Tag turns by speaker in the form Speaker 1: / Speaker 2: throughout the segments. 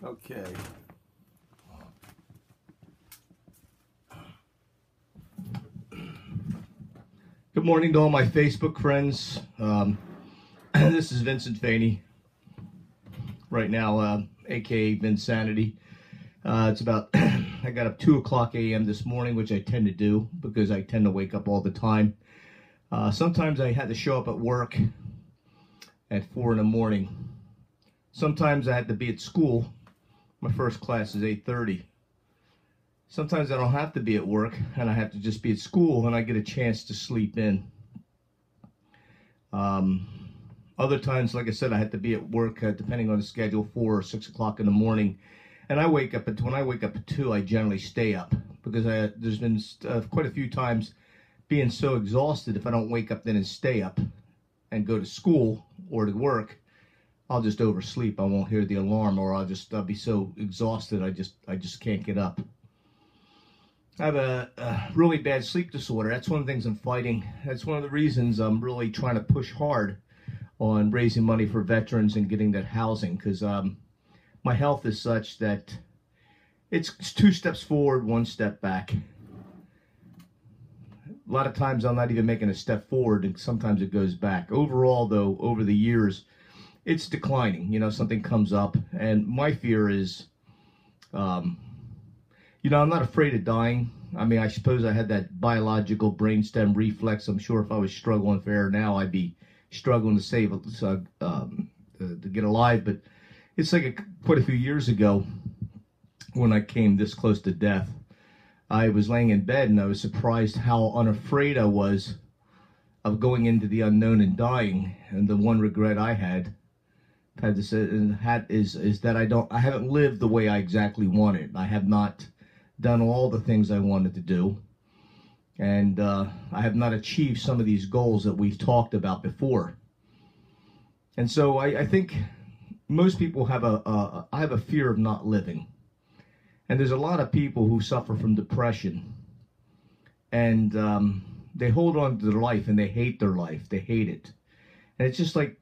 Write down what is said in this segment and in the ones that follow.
Speaker 1: Okay. Good morning to all my Facebook friends. This is Vincent Faney right now, aka Vinsanity. It's about, I got up 2 o'clock a.m. this morning, which I tend to do because I tend to wake up all the time. Sometimes I had to show up at work at 4 in the morning. Sometimes I had to be at school. My first class is 8:30. Sometimes I don't have to be at work and I have to just be at school and I get a chance to sleep in. Other times, like I said, I had to be at work depending on the schedule, 4 or 6 o'clock in the morning. And I wake up when I wake up at 2, I generally stay up because there's been quite a few times being so exhausted, if I don't wake up then and stay up and go to school or to work, I'll just oversleep. I won't hear the alarm, or I'll be so exhausted I just can't get up. I have a really bad sleep disorder. That's one of the things I'm fighting. That's one of the reasons I'm really trying to push hard on raising money for veterans and getting that housing, because my health is such that it's 2 steps forward, 1 step back. A lot of times I'm not even making a step forward, and sometimes it goes back. Overall, though, over the years, it's declining. You know, something comes up, and my fear is, you know, I'm not afraid of dying. I mean, I suppose I had that biological brainstem reflex. I'm sure if I was struggling for air now, I'd be struggling to save to get alive. But it's like quite a few years ago when I came this close to death. I was laying in bed and I was surprised how unafraid I was of going into the unknown and dying. And the one regret I had to say is that I haven't lived the way I exactly wanted. I have not done all the things I wanted to do, and I have not achieved some of these goals that we've talked about before. And so I think most people have I have a fear of not living. And there's a lot of people who suffer from depression, and they hold on to their life and they hate their life. They hate it. And it's just like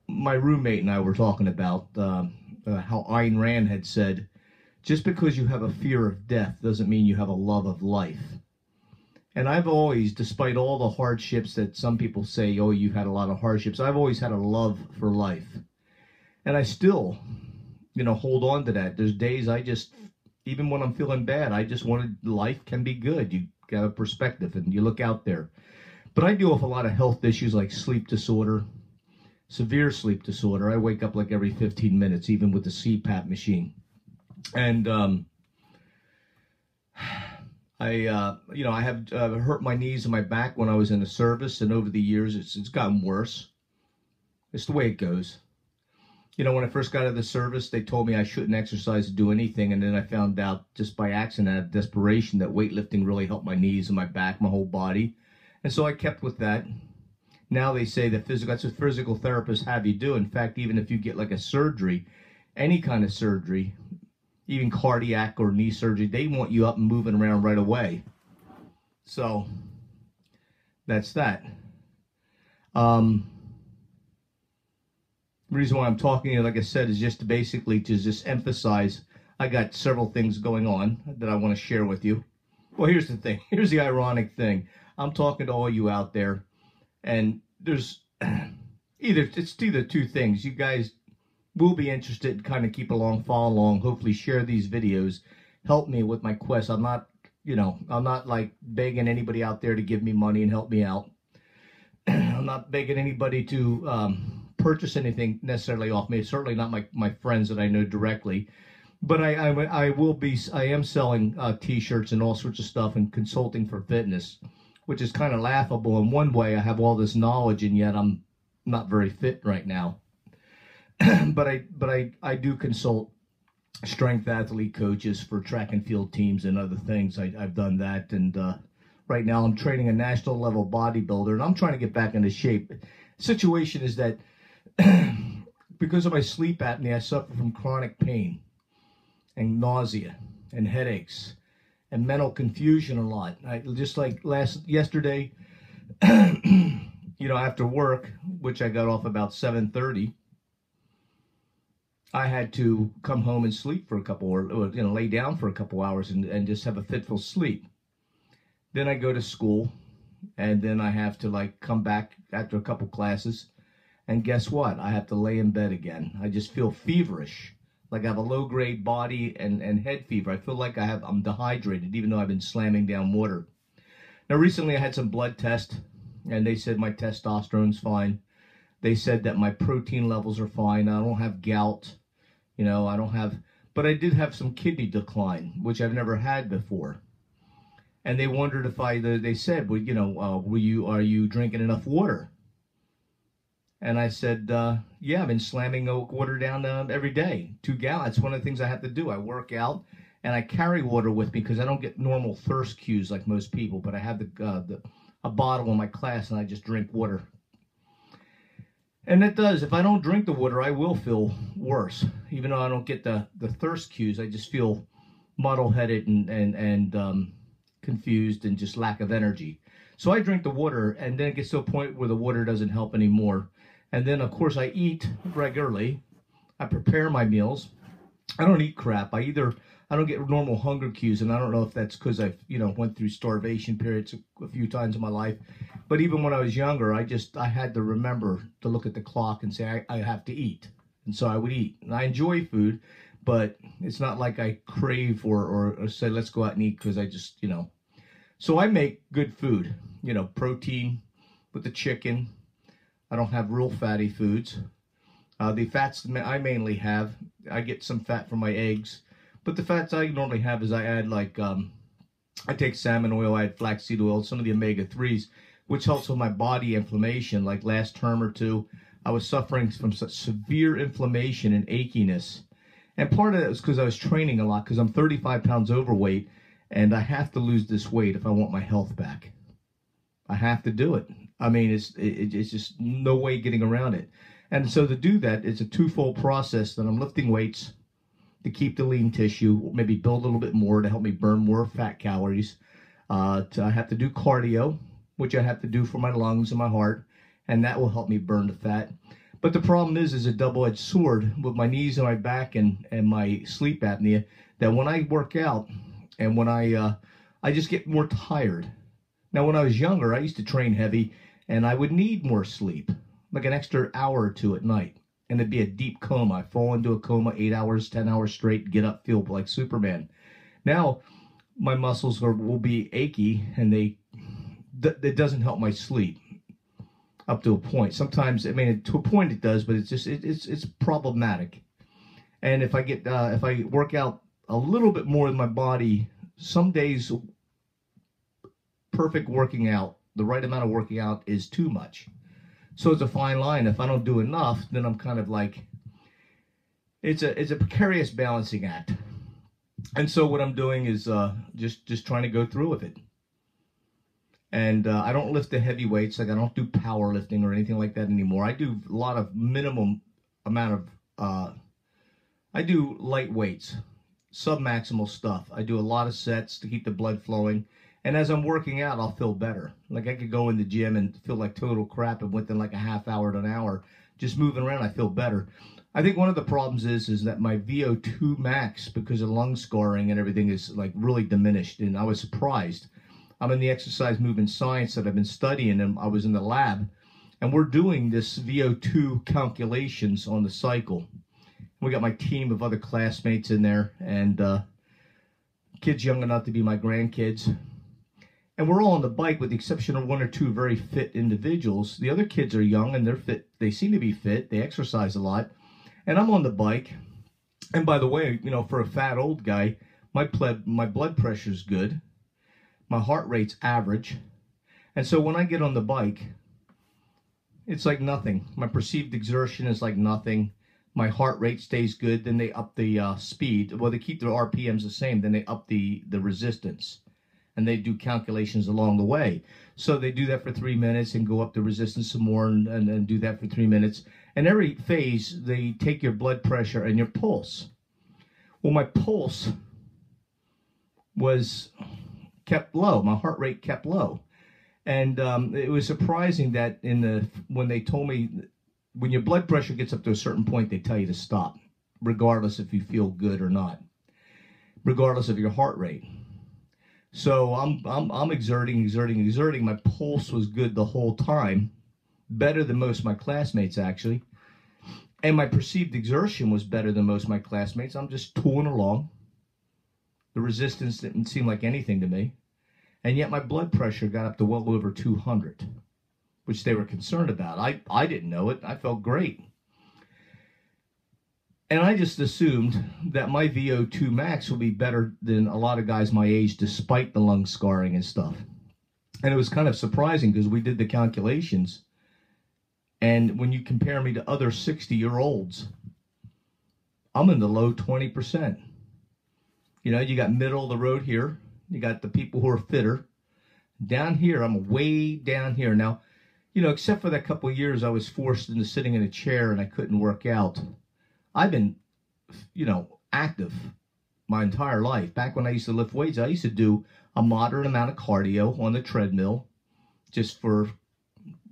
Speaker 1: my roommate and I were talking about how Ayn Rand had said, just because you have a fear of death doesn't mean you have a love of life. And I've always, despite all the hardships that some people say, oh, you've had a lot of hardships, I've always had a love for life. And I still, you know, hold on to that. There's days even when I'm feeling bad, I just wanted life can be good. You got a perspective and you look out there. But I deal with a lot of health issues like sleep disorder, severe sleep disorder. I wake up like every 15 minutes, even with the CPAP machine. And you know, I have hurt my knees and my back when I was in the service, and over the years it's gotten worse. It's the way it goes. You know, when I first got out of the service, they told me I shouldn't exercise or do anything, and then I found out just by accident, out of desperation, that weightlifting really helped my knees and my back, my whole body. And so I kept with that. Now they say that that's what physical therapists have you do. In fact, even if you get like a surgery, any kind of surgery, even cardiac or knee surgery, they want you up and moving around right away. So that's that. The reason why I'm talking to you, like I said, is just to basically just emphasize I got several things going on that I want to share with you. Well, here's the thing. Here's the ironic thing. I'm talking to all you out there, and there's either 2 things. You guys will be interested, kind of keep along, follow along, hopefully share these videos, help me with my quest. I'm not, you know, I'm not like begging anybody out there to give me money and help me out. I'm not begging anybody to purchase anything necessarily off me. It's certainly not my friends that I know directly. But I am selling t-shirts and all sorts of stuff and consulting for fitness, which is kind of laughable. In one way, I have all this knowledge and yet I'm not very fit right now. but I do consult strength athlete coaches for track and field teams and other things. I've done that, and right now I'm training a national level bodybuilder, and I'm trying to get back into shape. The situation is that because of my sleep apnea, I suffer from chronic pain and nausea and headaches and mental confusion a lot. Just like yesterday, you know, after work, which I got off about 7:30. I had to come home and sleep for a couple, or lay down for a couple hours and just have a fitful sleep. Then I go to school, and then I have to like come back after a couple classes, and guess what? I have to lay in bed again. I just feel feverish, like I have a low-grade body and head fever. I feel like I'm dehydrated, even though I've been slamming down water. Now, recently I had some blood tests, and they said my testosterone's fine. They said that my protein levels are fine. I don't have gout. I don't have, but I did have some kidney decline, which I've never had before. And they wondered if they said, well, are you drinking enough water? And I said, yeah, I've been slamming water down every day, 2 gallons. It's one of the things I have to do. I work out and I carry water with me because I don't get normal thirst cues like most people, but I have a bottle in my class and I just drink water. And it does. If I don't drink the water, I will feel worse. Even though I don't get the thirst cues, I just feel muddle-headed and confused and just lack of energy. So I drink the water, and then it gets to a point where the water doesn't help anymore. And then, of course, I eat regularly. I prepare my meals. I don't eat crap. I don't get normal hunger cues, and I don't know if that's because I've went through starvation periods a few times in my life. But even when I was younger, I had to remember to look at the clock and say I have to eat, and so I would eat. And I enjoy food, but it's not like I crave or say let's go out and eat because I just So I make good food, protein with the chicken. I don't have real fatty foods. The fats I mainly have, I get some fat from my eggs. But the fats I normally have is I add like, I take salmon oil, I add flaxseed oil, some of the omega-3s, which helps with my body inflammation. Like last term or two, I was suffering from such severe inflammation and achiness. And part of that was because I was training a lot, because I'm 35 pounds overweight, and I have to lose this weight if I want my health back. I have to do it. I mean, it's just no way getting around it. And so to do that, it's a twofold process that I'm lifting weights to keep the lean tissue, maybe build a little bit more to help me burn more fat calories. I have to do cardio, which I have to do for my lungs and my heart, and that will help me burn the fat. But the problem is a double-edged sword with my knees and my back and my sleep apnea, that when I work out and when I just get more tired. Now, when I was younger, I used to train heavy, and I would need more sleep, like an extra hour or 2 at night. And it'd be a deep coma. I fall into a coma 8 hours, 10 hours straight, get up, feel like Superman. Now, my muscles will be achy, and it doesn't help my sleep up to a point. Sometimes, I mean, to a point it does, but it's problematic. And if I work out a little bit more with my body, some days, perfect working out, the right amount of working out is too much. So it's a fine line. If I don't do enough, then I'm kind of like, it's a precarious balancing act. And so what I'm doing is just trying to go through with it. And I don't lift the heavy weights. Like I don't do powerlifting or anything like that anymore. I do a lot of minimum amount of, I do light weights, submaximal stuff. I do a lot of sets to keep the blood flowing. And as I'm working out, I'll feel better. Like I could go in the gym and feel like total crap, and within like a half hour to an hour, just moving around, I feel better. I think one of the problems is that my VO2 max, because of lung scarring and everything, is like really diminished. And I was surprised. I'm in the exercise movement science that I've been studying, and I was in the lab, and we're doing this VO2 calculations on the cycle. We got my team of other classmates in there, and kids young enough to be my grandkids. And we're all on the bike with the exception of 1 or 2 very fit individuals. The other kids are young and they're fit. They seem to be fit. They exercise a lot. And I'm on the bike. And by the way, for a fat old guy, my blood pressure's good. My heart rate's average. And so when I get on the bike, it's like nothing. My perceived exertion is like nothing. My heart rate stays good. Then they up the speed. Well, they keep their RPMs the same. Then they up the resistance. And they do calculations along the way. So they do that for 3 minutes and go up the resistance some more and do that for 3 minutes. And every phase, they take your blood pressure and your pulse. Well, my pulse was kept low. My heart rate kept low. And it was surprising that when they told me, when your blood pressure gets up to a certain point, they tell you to stop. regardless if you feel good or not, regardless of your heart rate. So I'm exerting. My pulse was good the whole time, better than most of my classmates actually. And my perceived exertion was better than most of my classmates. I'm just tooling along. The resistance didn't seem like anything to me. And yet my blood pressure got up to well over 200, which they were concerned about. I didn't know it. I felt great. And I just assumed that my VO2 max would be better than a lot of guys my age, despite the lung scarring and stuff. And it was kind of surprising because we did the calculations. And when you compare me to other 60-year-olds, I'm in the low 20%. You know, you got middle of the road here. You got the people who are fitter. Down here, I'm way down here. Now, you know, except for that couple of years I was forced into sitting in a chair and I couldn't work out, I've been, you know, active my entire life. Back when I used to lift weights, I used to do a moderate amount of cardio on the treadmill just for,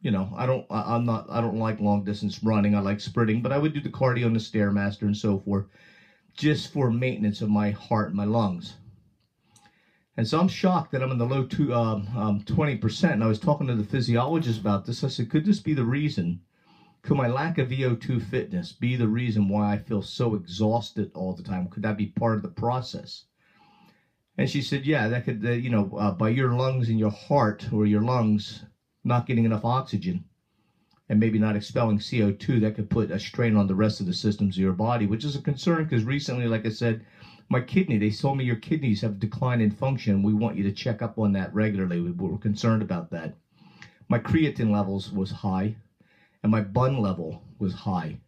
Speaker 1: you know, I don't like long distance running. I like sprinting, but I would do the cardio on the Stairmaster and so forth just for maintenance of my heart and my lungs. And so I'm shocked that I'm in the low 20%. And I was talking to the physiologist about this. I said, could this be the reason? Could my lack of VO2 fitness be the reason why I feel so exhausted all the time? Could that be part of the process? And she said, yeah, that could, you know, by your lungs and your heart or your lungs not getting enough oxygen and maybe not expelling CO2, that could put a strain on the rest of the systems of your body, which is a concern because recently, like I said, my kidney, they told me your kidneys have declined in function. We want you to check up on that regularly. We're concerned about that. My creatine levels was high and my bun level was high.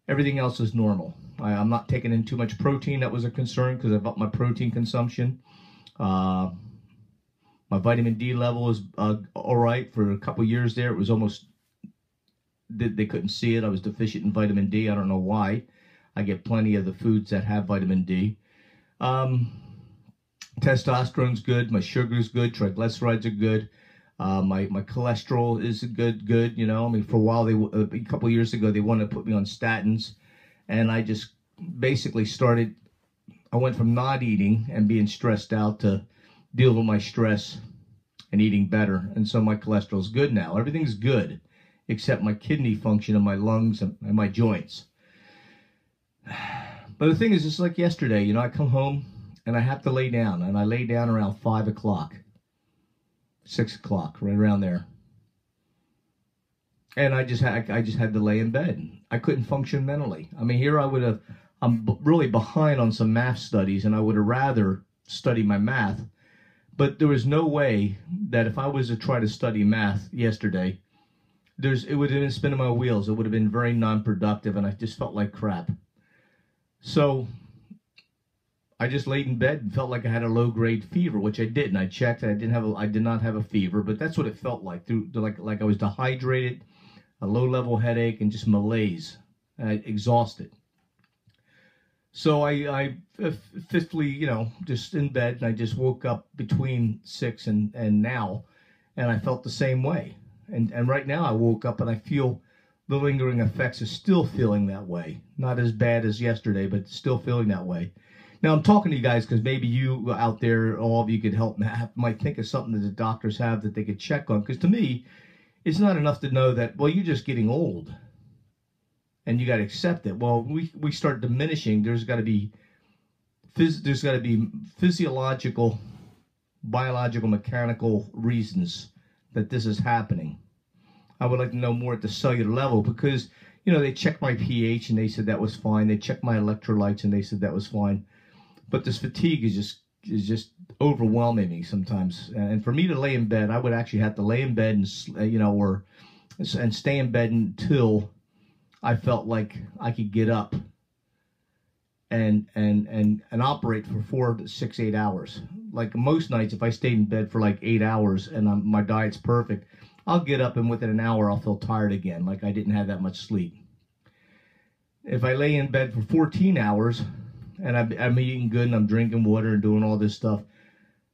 Speaker 1: Everything else is normal. I'm not taking in too much protein. That was a concern because I've upped my protein consumption. My vitamin D level is all right. For a couple years there, it was almost, they couldn't see it. I was deficient in vitamin D. I don't know why. I get plenty of the foods that have vitamin D. Testosterone's good. My sugar's good. Triglycerides are good. My cholesterol is good. You know, I mean, for a while, a couple years ago, they wanted to put me on statins. And I just basically I went from not eating and being stressed out to dealing with my stress and eating better. And so my cholesterol's good now. Everything's good except my kidney function and my lungs and my joints. But the thing is, it's like yesterday, you know, I come home and I have to lay down. And I lay down around 5 o'clock, 6 o'clock, right around there. And I just had to lay in bed. I couldn't function mentally. I mean, here I'm really behind on some math studies, and I would have rather studied my math. But there was no way that if I was to try to study math yesterday, it would have been spinning my wheels. It would have been very non-productive, and I just felt like crap. So I just laid in bed and felt like I had a low-grade fever, which I didn't. I checked. I did not have a fever, but that's what it felt like. Like I was dehydrated, a low-level headache, and just malaise, exhausted. So I fifthly, you know, just in bed, and I just woke up between 6 and now, and I felt the same way. And right now I woke up and I feel the lingering effects of still feeling that way. Not as bad as yesterday, but still feeling that way. Now I'm talking to you guys because maybe you out there, all of you could help, might think of something that the doctors have that they could check on. Because to me, it's not enough to know that, well, you're just getting old and you got to accept it. Well, we start diminishing. There's got to be physiological, biological, mechanical reasons that this is happening. I would like to know more at the cellular level because, you know, they checked my pH and they said that was fine. They checked my electrolytes and they said that was fine. But this fatigue is just overwhelming me sometimes. And for me to lay in bed, I would actually have to lay in bed and, you know, and stay in bed until I felt like I could get up and operate for 4 to 6, 8 hours. Like most nights, if I stayed in bed for like 8 hours and my diet's perfect, I'll get up and within an hour I'll feel tired again, like I didn't have that much sleep. If I lay in bed for 14 hours and I'm eating good and I'm drinking water and doing all this stuff,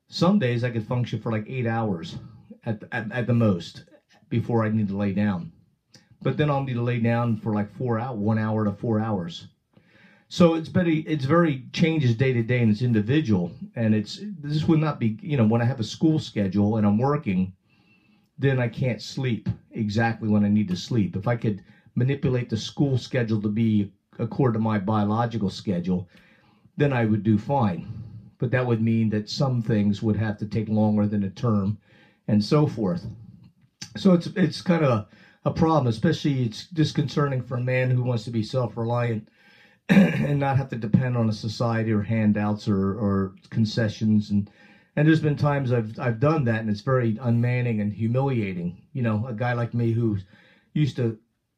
Speaker 1: some days I could function for like 8 hours at the most before I need to lay down. But then I'll need to lay down for like 4 hours, 1 hour to 4 hours. So it's very changes day to day, and it's individual. And this would not be, when I have a school schedule and I'm working, then I can't sleep exactly when I need to sleep. If I could manipulate the school schedule to be according to my biological schedule, then I would do fine. But that would mean that some things would have to take longer than a term and so forth. So it's kind of a problem, especially it's disconcerting for a man who wants to be self-reliant and not have to depend on a society or handouts or concessions. And there's been times I've done that, and it's very unmanning and humiliating. A guy like me who used to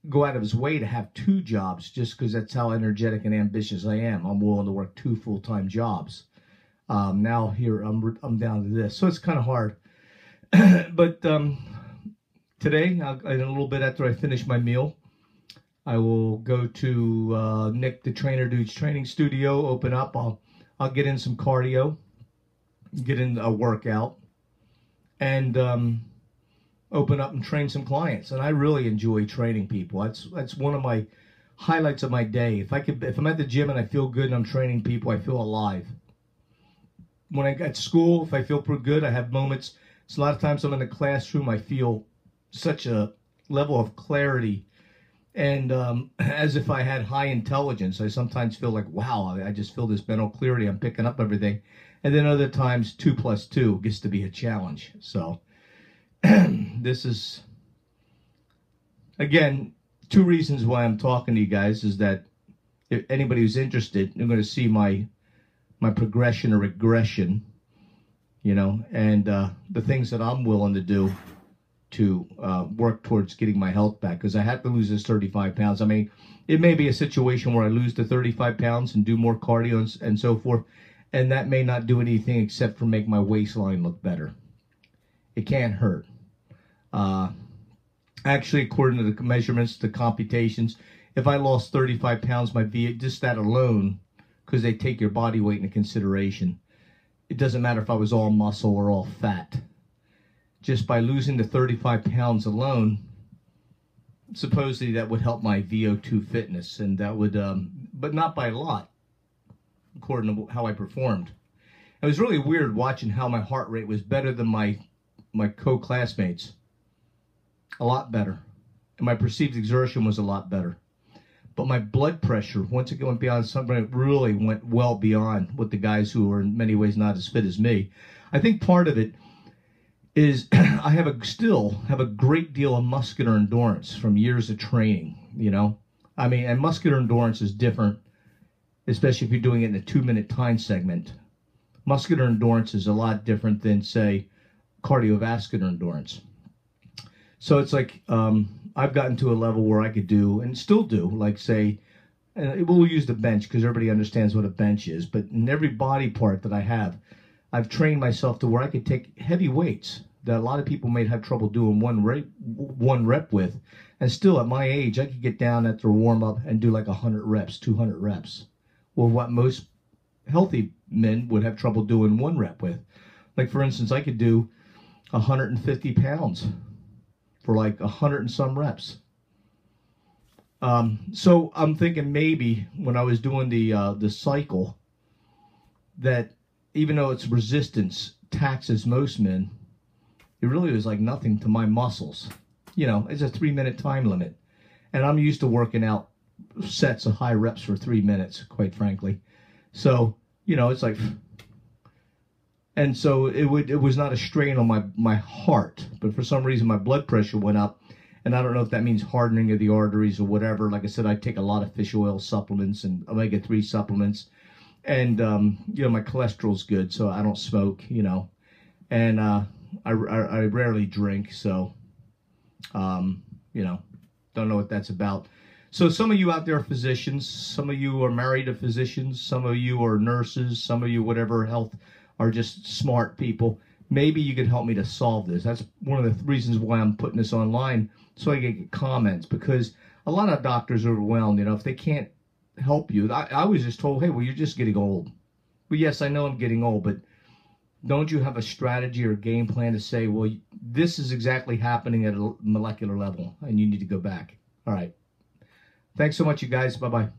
Speaker 1: go out of his way to have 2 jobs just because that's how energetic and ambitious I am. I'm willing to work 2 full-time jobs. Now here I'm down to this, so it's kind of hard. But today, in a little bit after I finish my meal, I will go to Nick the Trainer Dude's training studio, open up. I'll get in some cardio, get in a workout, and open up and train some clients. And I really enjoy training people. That's one of my highlights of my day. If I'm at the gym and I feel good and I'm training people, I feel alive. When I at school, if I feel pretty good, I have moments. So a lot of times I'm in the classroom, I feel such a level of clarity, and as if I had high intelligence. I sometimes feel like, wow, I just feel this mental clarity. I'm picking up everything. And then other times 2 + 2 gets to be a challenge. So this is, again, 2 reasons why I'm talking to you guys is that if anybody who's interested, you're going to see my progression or regression, and the things that I'm willing to do to work towards getting my health back, because I have to lose this 35 pounds. I mean, it may be a situation where I lose the 35 pounds and do more cardio and so forth, and that may not do anything except for make my waistline look better. It can't hurt. Actually, according to the measurements, the computations, if I lost 35 pounds, just that alone, because they take your body weight into consideration, it doesn't matter if I was all muscle or all fat. Just by losing the 35 pounds alone, supposedly that would help my VO2 fitness, and that would, but not by a lot, according to how I performed. It was really weird watching how my heart rate was better than my co-classmates. A lot better. And my perceived exertion was a lot better. But my blood pressure, once it went beyond something, it really went well beyond what the guys who are in many ways not as fit as me. I think part of it is I still have a great deal of muscular endurance from years of training, I mean, and muscular endurance is different, especially if you're doing it in a 2-minute time segment. Muscular endurance is a lot different than, say, cardiovascular endurance. So it's like I've gotten to a level where I could do, and still do, like, say, we'll use the bench because everybody understands what a bench is, but in every body part that I have, I've trained myself to where I could take heavy weights that a lot of people may have trouble doing one rep with, and still at my age, I could get down after a warm-up and do like 100 reps, 200 reps. Well, what most healthy men would have trouble doing 1 rep with. Like, for instance, I could do 150 pounds for like 100 and some reps. So I'm thinking maybe when I was doing the cycle, that even though its resistance taxes most men, it really was like nothing to my muscles. It's a 3-minute time limit. And I'm used to working out sets of high reps for 3 minutes, quite frankly. So, it's like, and so it was not a strain on my heart, but for some reason my blood pressure went up. And I don't know if that means hardening of the arteries or whatever. Like I said, I take a lot of fish oil supplements and omega-3 supplements. And, my cholesterol's good, so I don't smoke, and I rarely drink, so, don't know what that's about. So some of you out there are physicians, some of you are married to physicians, some of you are nurses, some of you, whatever, health, are just smart people. Maybe you could help me to solve this. That's one of the reasons why I'm putting this online, so I can get comments, because a lot of doctors are overwhelmed, if they can't help you. I was just told, hey, well, you're just getting old. Well, yes, I know I'm getting old, but don't you have a strategy or a game plan to say, well, this is exactly happening at a molecular level, and you need to go back? All right. Thanks so much, you guys. Bye-bye.